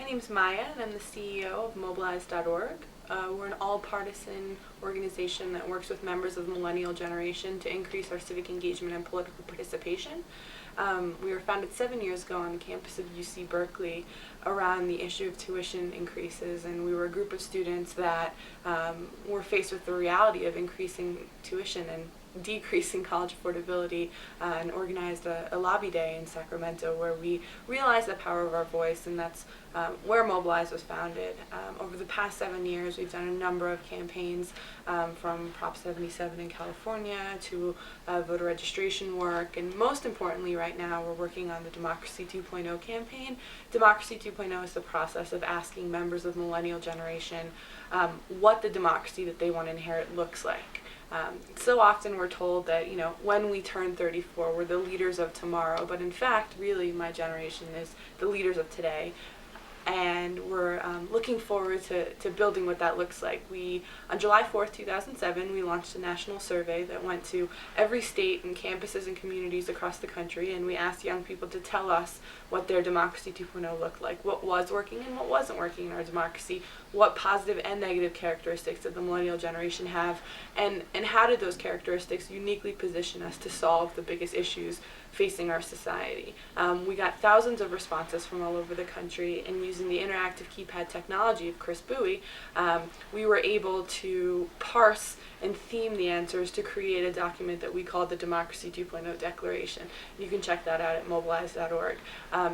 name's Maya, and I'm the CEO of Mobilize.org. We're an all-partisan organization that works with members of the millennial generation to increase our civic engagement and political participation. We were founded 7 years ago on the campus of UC Berkeley around the issue of tuition increases, and we were a group of students that were faced with the reality of increasing tuition and decreasing college affordability, and organized a lobby day in Sacramento where we realized the power of our voice, and that's where Mobilize was founded. Over the past 7 years, we've done a number of campaigns, from Prop 77 in California to voter registration work, and most importantly right now we're working on the Democracy 2.0 campaign. Democracy 2.0 is the process of asking members of the millennial generation what the democracy that they want to inherit looks like. So often we're told that, when we turn 34, we're the leaders of tomorrow, but in fact, really, my generation is the leaders of today. And we're looking forward to building what that looks like. On July 4th, 2007, we launched a national survey that went to every state and campuses and communities across the country, and we asked young people to tell us what their Democracy 2.0 looked like, what was working and what wasn't working in our democracy, what positive and negative characteristics did the millennial generation have, and how did those characteristics uniquely position us to solve the biggest issues facing our society. We got thousands of responses from all over the country, and using the interactive keypad technology of Chris Bowie, we were able to parse and theme the answers to create a document that we called the Democracy 2.0 Declaration. You can check that out at mobilize.org.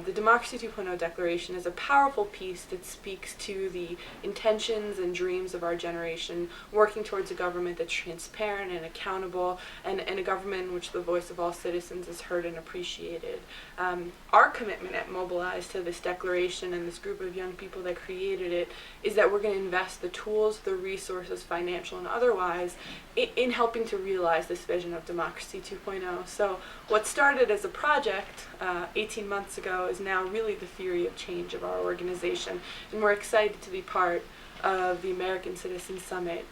The Democracy 2.0 Declaration is a powerful piece that speaks to the intentions and dreams of our generation, working towards a government that's transparent and accountable, and a government in which the voice of all citizens is heard and appreciated. Our commitment at Mobilize to this declaration and this group of young people that created it is that we're going to invest the tools, the resources, financial and otherwise, in helping to realize this vision of Democracy 2.0. So what started as a project 18 months ago is now really the theory of change of our organization, and we're excited to be part of the American Citizens Summit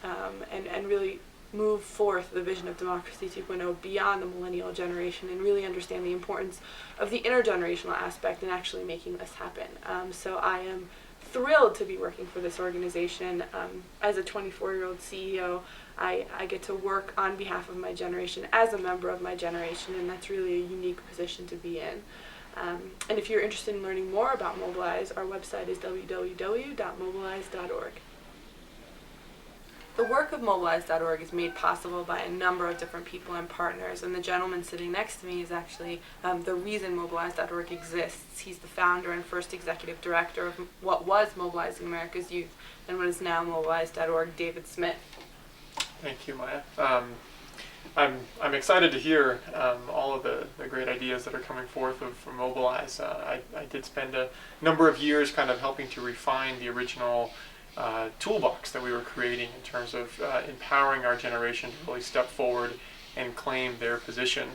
and really move forth the vision of Democracy 2.0 beyond the millennial generation and really understand the importance of the intergenerational aspect in actually making this happen. So I am thrilled to be working for this organization. As a 24-year-old CEO, I get to work on behalf of my generation as a member of my generation, and that's really a unique position to be in. And if you're interested in learning more about Mobilize, our website is www.mobilize.org. The work of Mobilize.org is made possible by a number of different people and partners, and the gentleman sitting next to me is actually the reason Mobilize.org exists. He's the founder and first executive director of what was Mobilizing America's Youth and what is now Mobilize.org, David Smith. Thank you, Maya. I'm excited to hear all of the great ideas that are coming forth from Mobilize. I did spend a number of years kind of helping to refine the original toolbox that we were creating in terms of empowering our generation to really step forward and claim their position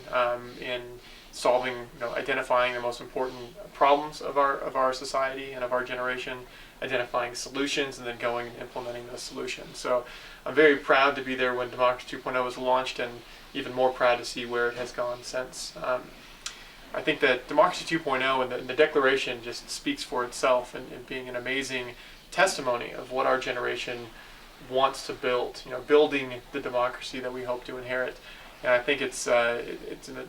in solving, identifying the most important problems of our society and of our generation, identifying solutions, and then going and implementing those solutions. So I'm very proud to be there when Democracy 2.0 was launched, and even more proud to see where it has gone since. I think that Democracy 2.0 and the Declaration just speaks for itself and being an amazing testimony of what our generation wants to build, building the democracy that we hope to inherit. And I think it's an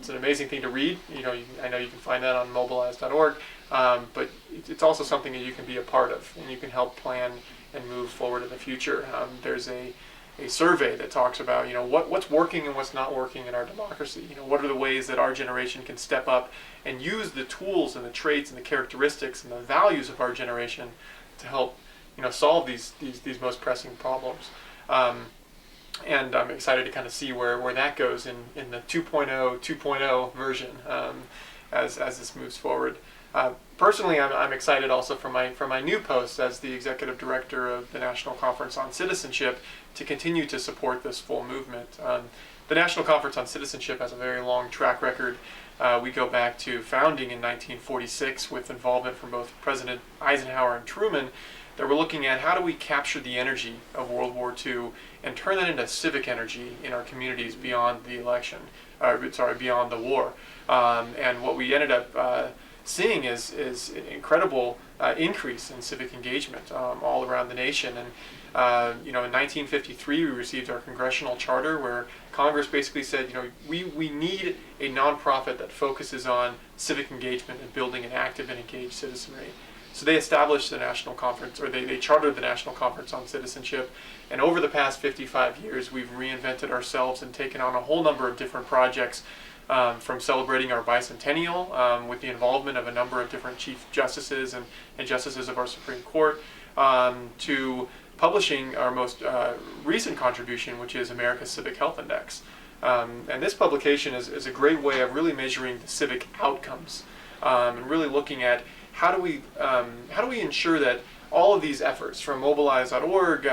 amazing thing to read. I know you can find that on mobilize.org, but it's also something that you can be a part of, and you can help plan and move forward in the future. There's a survey that talks about what's working and what's not working in our democracy. What are the ways that our generation can step up and use the tools and the traits and the characteristics and the values of our generation to help solve these most pressing problems. And I'm excited to kind of see where that goes in the 2.0 version as this moves forward. Personally, I'm excited also for my new post as the executive director of the National Conference on Citizenship to continue to support this full movement. The National Conference on Citizenship has a very long track record. We go back to founding in 1946 with involvement from both President Eisenhower and Truman, that we're looking at how do we capture the energy of World War II and turn that into civic energy in our communities beyond the beyond the war. And what we ended up seeing is an incredible increase in civic engagement all around the nation. And in 1953 we received our congressional charter, where Congress basically said, we need a nonprofit that focuses on civic engagement and building an active and engaged citizenry. So they established the national conference, or they chartered the National Conference on Citizenship. And over the past 55 years, we've reinvented ourselves and taken on a whole number of different projects, from celebrating our bicentennial with the involvement of a number of different chief justices and justices of our Supreme Court, to publishing our most recent contribution, which is America's Civic Health Index. And this publication is a great way of really measuring the civic outcomes, and really looking at how do we ensure that all of these efforts, from Mobilize.org,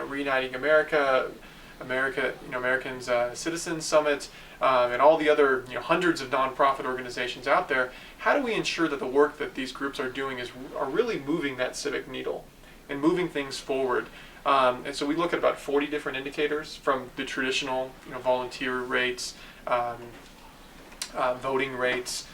Reuniting Americans Citizen Summit, and all the other hundreds of nonprofit organizations out there, how do we ensure that the work that these groups are doing are really moving that civic needle and moving things forward? And so we look at about 40 different indicators, from the traditional volunteer rates, voting rates,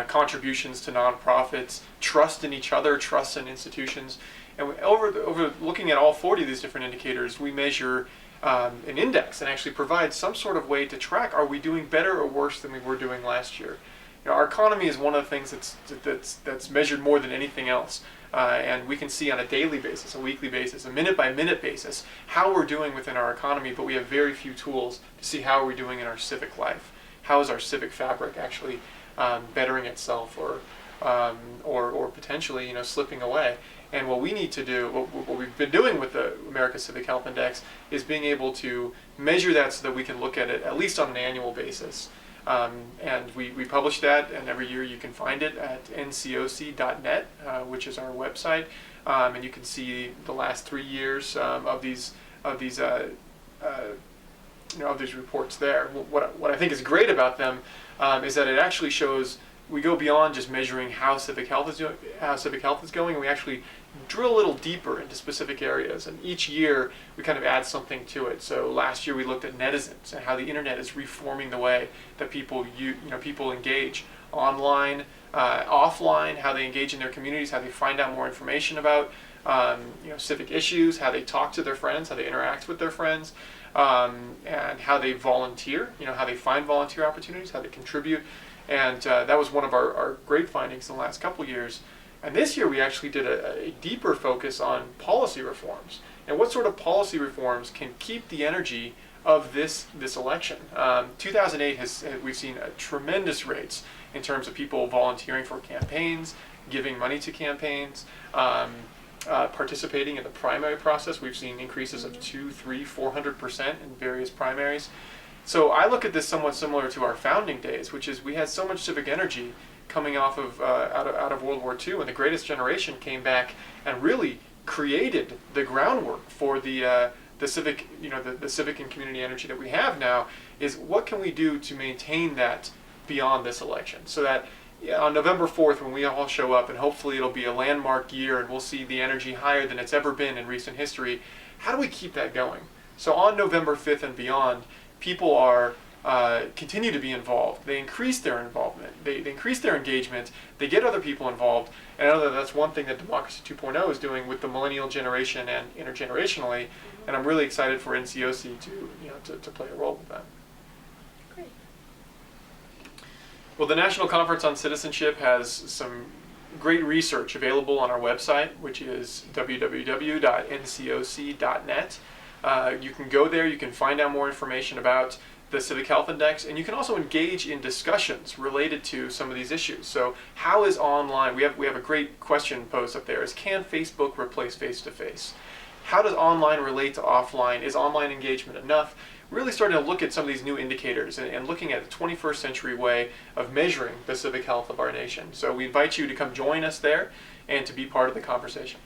contributions to nonprofits, trust in each other, trust in institutions. And over looking at all 40 of these different indicators, we measure an index and actually provide some sort of way to track, are we doing better or worse than we were doing last year? Our economy is one of the things that's measured more than anything else. And we can see on a daily basis, a weekly basis, a minute-by-minute basis, how we're doing within our economy, but we have very few tools to see how we're doing in our civic life. How is our civic fabric actually bettering itself, or potentially slipping away? And what we need to do, what we've been doing with the America Civic Health Index, is being able to measure that so that we can look at it at least on an annual basis. And we publish that, and every year you can find it at ncoc.net, which is our website, and you can see the last 3 years of these reports there. What I think is great about them is that it actually shows we go beyond just measuring how civic health is going, and we actually drill a little deeper into specific areas. And each year we kind of add something to it. So last year we looked at netizens and how the internet is reforming the way that people engage online, offline, how they engage in their communities, how they find out more information about civic issues, how they talk to their friends, how they interact with their friends, and how they volunteer, how they find volunteer opportunities, how they contribute. And that was one of our great findings in the last couple years. And this year we actually did a deeper focus on policy reforms, and what sort of policy reforms can keep the energy of this election. 2008 we've seen tremendous rates in terms of people volunteering for campaigns, giving money to campaigns, participating in the primary process. We've seen increases of 200%, 300%, 400% in various primaries. So I look at this somewhat similar to our founding days, which is we had so much civic energy coming off of out of World War II, and the greatest generation came back and really created the groundwork for the civic the civic and community energy that we have now. Is what can we do to maintain that beyond this election, so that on November 4th, when we all show up, and hopefully it'll be a landmark year and we'll see the energy higher than it's ever been in recent history, how do we keep that going? So on November 5th and beyond, people are continue to be involved. They increase their involvement. They increase their engagement. They get other people involved. And I know that that's one thing that Democracy 2.0 is doing with the millennial generation and intergenerationally. And I'm really excited for NCOC to play a role with that. Great. Well, the National Conference on Citizenship has some great research available on our website, which is www.ncoc.net. You can go there. You can find out more information about the Civic Health Index, and you can also engage in discussions related to some of these issues. So how is online, we have a great question posed up there, is can Facebook replace face-to-face? How does online relate to offline? Is online engagement enough? Really starting to look at some of these new indicators and looking at a 21st century way of measuring the civic health of our nation. So we invite you to come join us there and to be part of the conversation.